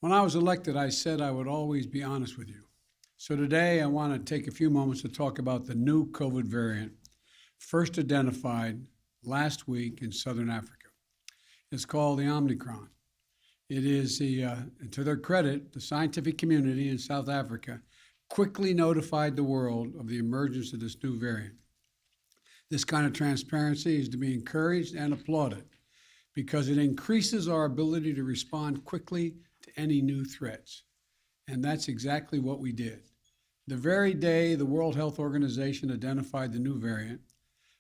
When I was elected, I said I would always be honest with you. So today, I want to take a few moments to talk about the new COVID variant, first identified last week in southern Africa. It's called the Omicron. It is to their credit, the scientific community in South Africa quickly notified the world of the emergence of this new variant. This kind of transparency is to be encouraged and applauded because it increases our ability to respond quickly to any new threats. And that's exactly what we did. The very day the World Health Organization identified the new variant,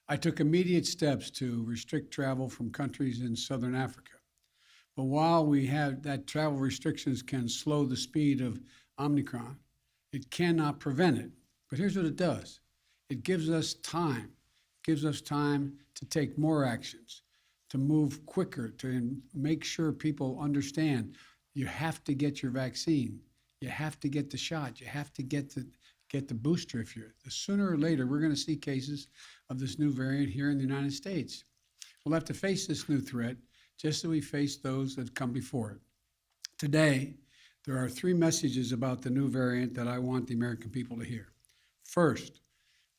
I took immediate steps to restrict travel from countries in southern Africa. But while we have that travel restrictions can slow the speed of Omicron, it cannot prevent it. But here's what it does. It gives us time. It gives us time to take more actions, to move quicker, to make sure people understand you have to get your vaccine. You have to get the shot. You have to get the booster. The sooner or later, we're going to see cases of this new variant here in the United States. We'll have to face this new threat just as we face those that come before it. Today, there are three messages about the new variant that I want the American people to hear. First,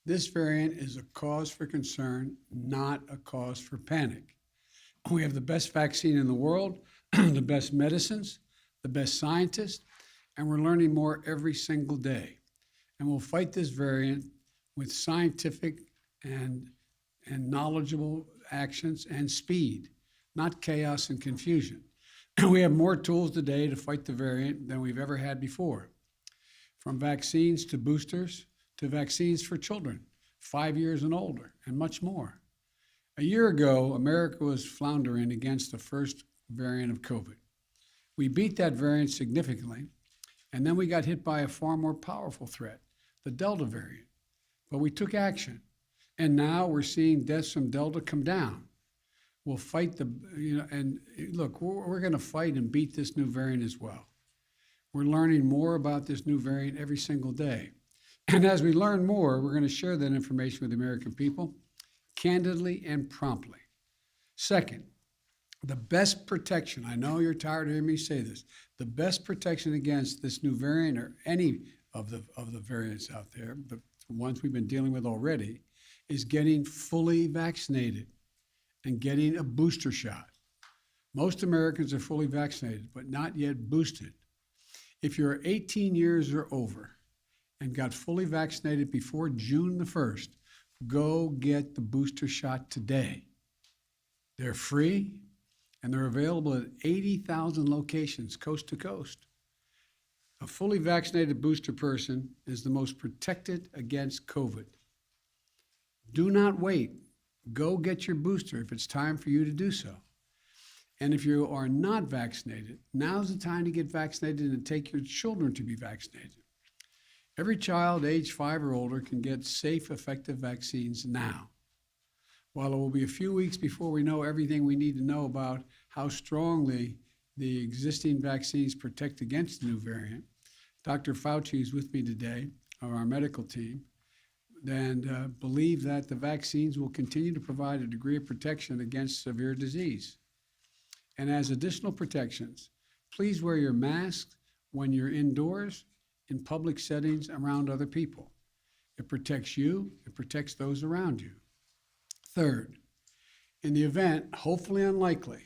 this variant is a cause for concern, not a cause for panic. We have the best vaccine in the world, the best medicines, the best scientists, and we're learning more every single day. And we'll fight this variant with scientific and knowledgeable actions and speed, not chaos and confusion. We have more tools today to fight the variant than we've ever had before, from vaccines to boosters to vaccines for children, 5 years and older, and much more. A year ago, America was floundering against the first variant of COVID. We beat that variant significantly, and then we got hit by a far more powerful threat, the Delta variant. But we took action, and now we're seeing deaths from Delta come down. We'll fight and look, we're going to fight and beat this new variant as well. We're learning more about this new variant every single day. And as we learn more, we're going to share that information with the American people candidly and promptly. Second, the best protection, I know you're tired of hearing me say this, the best protection against this new variant or any of the variants out there, the ones we've been dealing with already, is getting fully vaccinated and getting a booster shot. Most Americans are fully vaccinated, but not yet boosted. If you're 18 years or over and got fully vaccinated before June the 1st, go get the booster shot today. They're free and they're available at 80,000 locations coast to coast. A fully vaccinated booster person is the most protected against COVID. Do not wait. Go get your booster if it's time for you to do so. And if you are not vaccinated, now's the time to get vaccinated and take your children to be vaccinated. Every child age 5 or older can get safe, effective vaccines now. While it will be a few weeks before we know everything we need to know about how strongly the existing vaccines protect against the new variant, Dr. Fauci is with me today, of our medical team, and believe that the vaccines will continue to provide a degree of protection against severe disease. And as additional protections, please wear your mask when you're indoors, in public settings, around other people. It protects you, it protects those around you. Third, in the event, hopefully unlikely,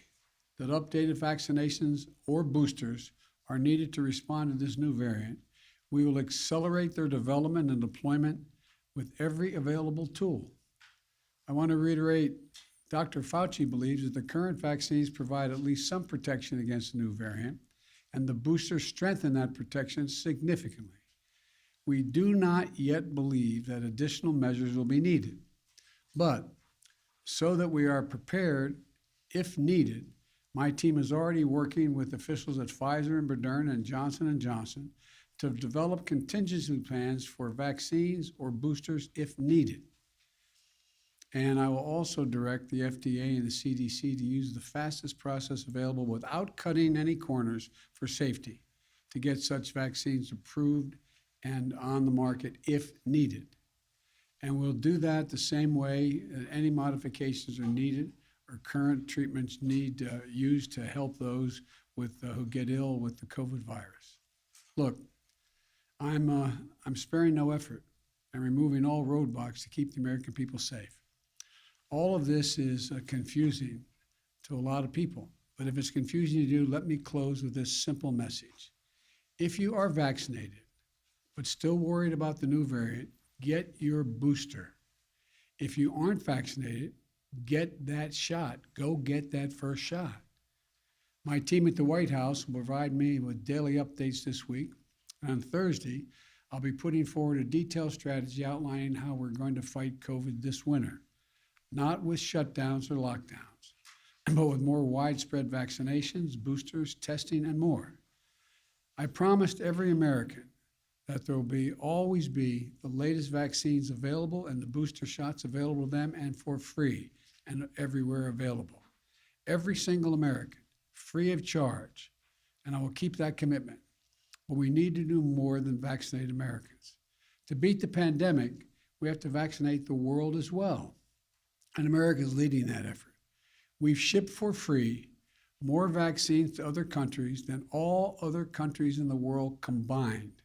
that updated vaccinations or boosters are needed to respond to this new variant, we will accelerate their development and deployment with every available tool. I want to reiterate, Dr. Fauci believes that the current vaccines provide at least some protection against the new variant, and the boosters strengthen that protection significantly. We do not yet believe that additional measures will be needed, but so that we are prepared if needed, my team is already working with officials at Pfizer and Moderna and Johnson & Johnson to develop contingency plans for vaccines or boosters if needed. And I will also direct the FDA and the CDC to use the fastest process available without cutting any corners for safety to get such vaccines approved and on the market if needed. And we'll do that the same way any modifications are needed or current treatments need used to help those who get ill with the COVID virus. Look, I'm sparing no effort and removing all roadblocks to keep the American people safe. All of this is confusing to a lot of people, but if it's confusing to you, let me close with this simple message. If you are vaccinated, but still worried about the new variant, get your booster. If you aren't vaccinated, get that shot. Go get that first shot. My team at the White House will provide me with daily updates this week. And on Thursday, I'll be putting forward a detailed strategy outlining how we're going to fight COVID this winter, not with shutdowns or lockdowns, but with more widespread vaccinations, boosters, testing, and more. I promised every American that there will always be the latest vaccines available and the booster shots available to them and for free and everywhere available. Every single American, free of charge, and I will keep that commitment. But we need to do more than vaccinate Americans. To beat the pandemic, we have to vaccinate the world as well, and America is leading that effort. We've shipped for free more vaccines to other countries than all other countries in the world combined.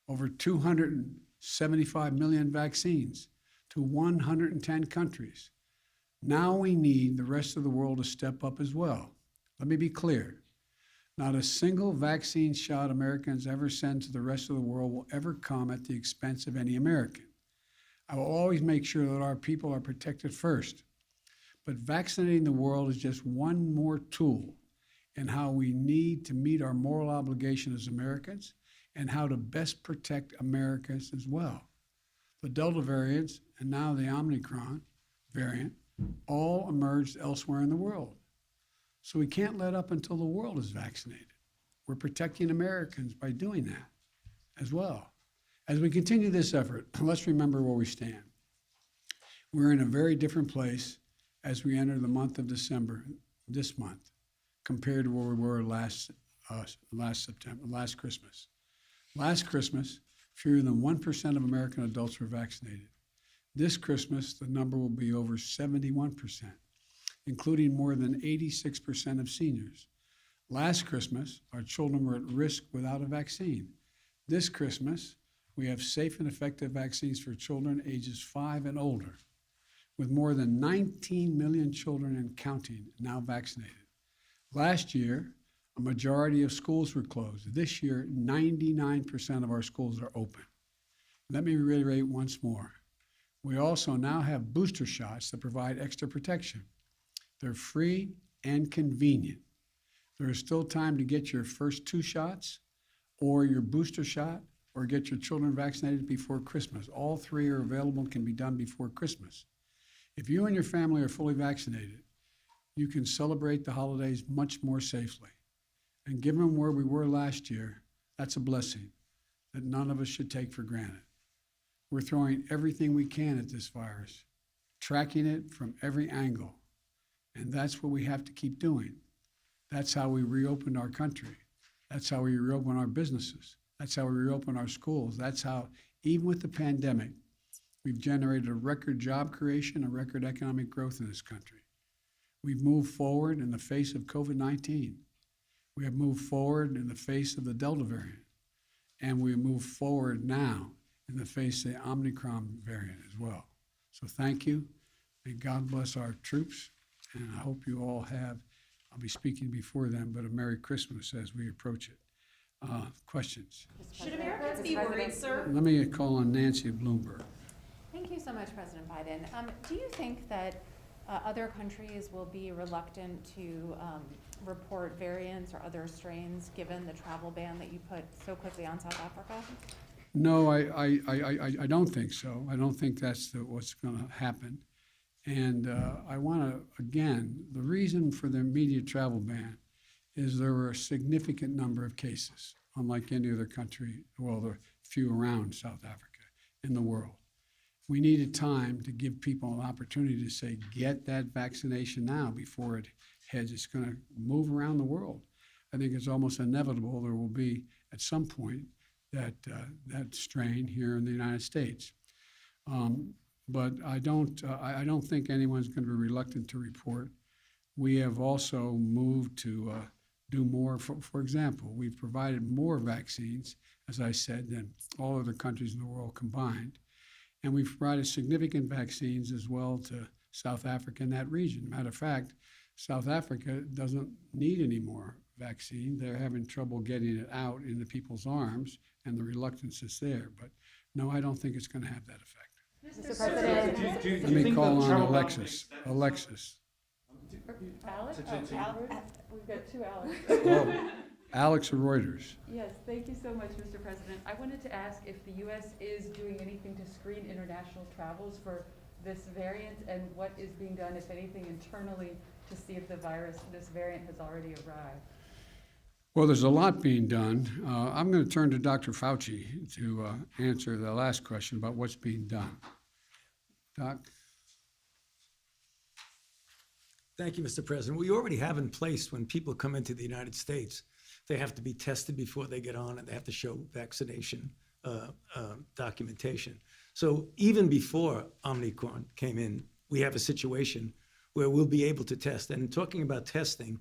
Over 275 million vaccines to 110 countries. Now we need the rest of the world to step up as well. Let me be clear. Not a single vaccine shot Americans ever send to the rest of the world will ever come at the expense of any American. I will always make sure that our people are protected first. But vaccinating the world is just one more tool in how we need to meet our moral obligation as Americans and how to best protect Americans as well. The Delta variants and now the Omicron variant all emerged elsewhere in the world. So we can't let up until the world is vaccinated. We're protecting Americans by doing that as well. As we continue this effort, let's remember where we stand. We're in a very different place as we enter the month of December, this month, compared to where we were last Christmas. Last Christmas, fewer than 1% of American adults were vaccinated. This Christmas, the number will be over 71%, including more than 86% of seniors. Last Christmas, our children were at risk without a vaccine. This Christmas, we have safe and effective vaccines for children ages 5 and older, with more than 19 million children and counting now vaccinated. Last year, a majority of schools were closed. This year, 99% of our schools are open. Let me reiterate once more. We also now have booster shots that provide extra protection. They're free and convenient. There is still time to get your first 2 shots or your booster shot or get your children vaccinated before Christmas. All 3 are available and can be done before Christmas. If you and your family are fully vaccinated, you can celebrate the holidays much more safely. And given where we were last year, that's a blessing that none of us should take for granted. We're throwing everything we can at this virus, tracking it from every angle. And that's what we have to keep doing. That's how we reopened our country. That's how we reopen our businesses. That's how we reopen our schools. That's how, even with the pandemic, we've generated a record job creation, a record economic growth in this country. We've moved forward in the face of COVID-19. We have moved forward in the face of the Delta variant. And we move forward now in the face of the Omicron variant as well. So thank you. May God bless our troops. And I hope you all have, I'll be speaking before them, but a Merry Christmas as we approach it. Questions? Should Americans be worried, sir? Let me call on Nancy at Bloomberg. Thank you so much, President Biden. Do you think that other countries will be reluctant to report variants or other strains given the travel ban that you put so quickly on South Africa? No, I don't think so. I don't think that's what's going to happen. And I want to, again, the reason for the immediate travel ban is there were a significant number of cases, unlike any other country, well, there are few around South Africa in the world. We needed time to give people an opportunity to say, get that vaccination now before it heads. It's going to move around the world. I think it's almost inevitable there will be, at some point, that strain here in the United States. But I don't think anyone's going to be reluctant to report. We have also moved to do more. For example, we've provided more vaccines, as I said, than all other countries in the world combined. And we've provided significant vaccines as well to South Africa and that region. Matter of fact, South Africa doesn't need any more vaccine. They're having trouble getting it out into people's arms, and the reluctance is there. But no, I don't think it's going to have that effect. Mr. President. Let me call on Alexis. Alexis. Alex? We've got two Alex. Oh, Alex of Reuters. Yes, thank you so much, Mr. President. I wanted to ask if the U.S. is doing anything to screen international travels for this variant, and what is being done, if anything, internally to see if this variant has already arrived. Well, there's a lot being done. I'm going to turn to Dr. Fauci to answer the last question about what's being done. Doc? Thank you, Mr. President. We already have in place when people come into the United States, they have to be tested before they get on, and they have to show vaccination documentation. So even before Omicron came in, we have a situation where we'll be able to test. And talking about testing,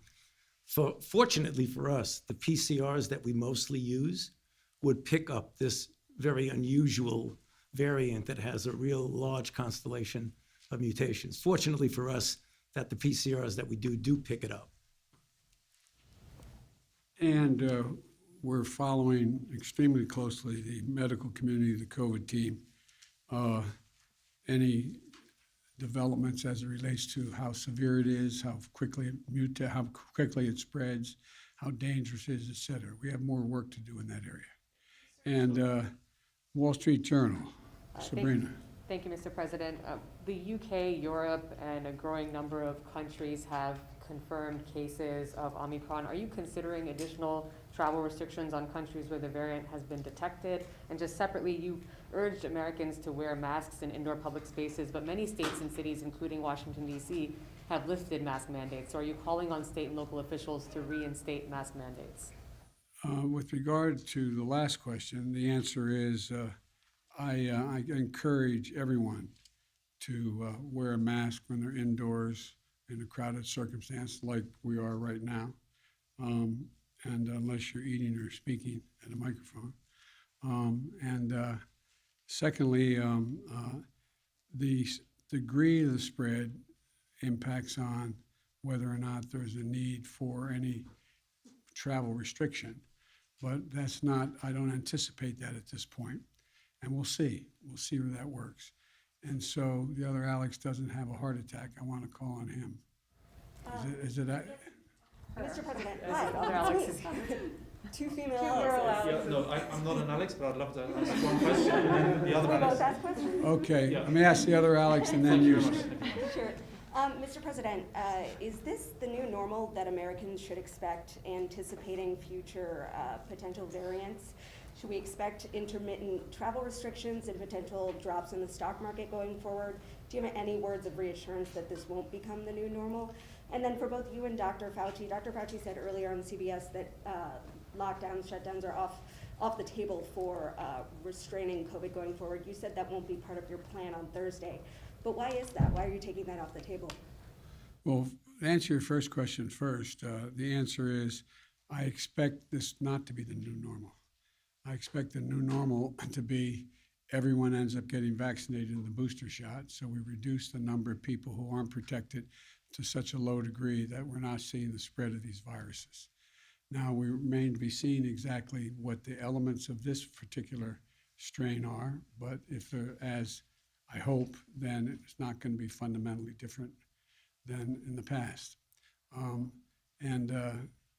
fortunately for us, the PCRs that we mostly use would pick up this very unusual variant that has a real large constellation of mutations. Fortunately for us, that the PCRs that we do pick it up. And we're following extremely closely the medical community, the COVID team. Any developments as it relates to how severe it is, how quickly it spreads, how dangerous it is, et cetera. We have more work to do in that area. And Wall Street Journal, Sabrina. Thank you, Mr. President. The UK, Europe, and a growing number of countries have confirmed cases of Omicron. Are you considering additional travel restrictions on countries where the variant has been detected? And just separately, you urged Americans to wear masks in indoor public spaces, but many states and cities, including Washington, D.C., have lifted mask mandates. So are you calling on state and local officials to reinstate mask mandates? With regard to the last question, the answer is I encourage everyone to wear a mask when they're indoors in a crowded circumstance like we are right now, and unless you're eating or speaking at a microphone. Secondly, the degree of the spread impacts on whether or not there's a need for any travel restriction. But that's not, I don't anticipate that at this point. And we'll see where that works. And so the other Alex doesn't have a heart attack. I want to call on him. Is it Mr. President, Other hi. Alexis. Two female Alexes. Alexes. No, I'm not an Alex, but I'd love to ask one question, and then the other We both Alex. ask questions? Okay, Yeah. let me ask the other Alex and then you. Sure. Mr. President, is this the new normal that Americans should expect, anticipating future potential variants? Should we expect intermittent travel restrictions and potential drops in the stock market going forward? Do you have any words of reassurance that this won't become the new normal? And then for both you and Dr. Fauci said earlier on CBS that lockdowns, shutdowns are off the table for restraining COVID going forward. You said that won't be part of your plan on Thursday. But why is that? Why are you taking that off the table? Well, to answer your first question first, the answer is I expect this not to be the new normal. I expect the new normal to be everyone ends up getting vaccinated in the booster shot, so we reduce the number of people who aren't protected to such a low degree that we're not seeing the spread of these viruses. Now, we remain to be seen exactly what the elements of this particular strain are, but if they're, as I hope, then it's not going to be fundamentally different than in the past.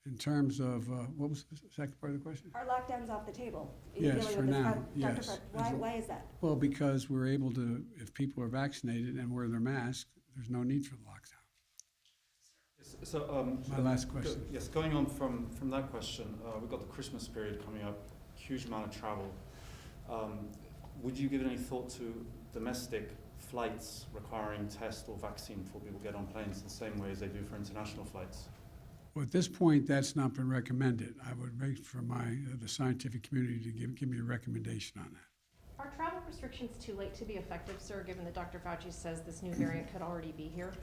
In terms of, what was the second part of the question? Are lockdowns off the table? in Yes, dealing for with this? now, Dr. yes. Why is that? Well, because we're able to, if people are vaccinated and wear their mask, there's no need for the lockdown. So, My last question. Yes, going on from that question, we've got the Christmas period coming up, huge amount of travel. Would you give any thought to domestic flights requiring test or vaccine before people get on planes the same way as they do for international flights? Well, at this point, that's not been recommended. I would wait for the scientific community to give me a recommendation on that. Are travel restrictions too late to be effective, sir, given that Dr. Fauci says this new variant could already be here?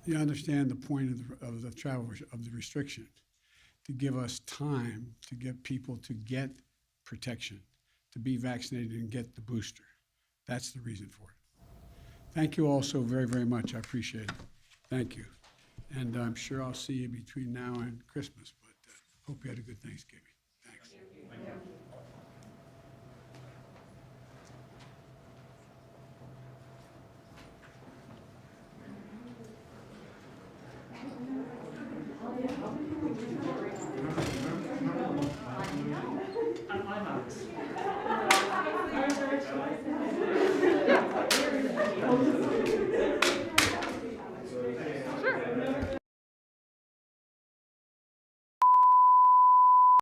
You understand the point of the travel of the restriction. to give us time to get people to get protection, to be vaccinated and get the booster. That's the reason for it. Thank you all so very, very much. I appreciate it. Thank you. And I'm sure I'll see you between now and Christmas, but hope you had a good Thanksgiving. Thanks.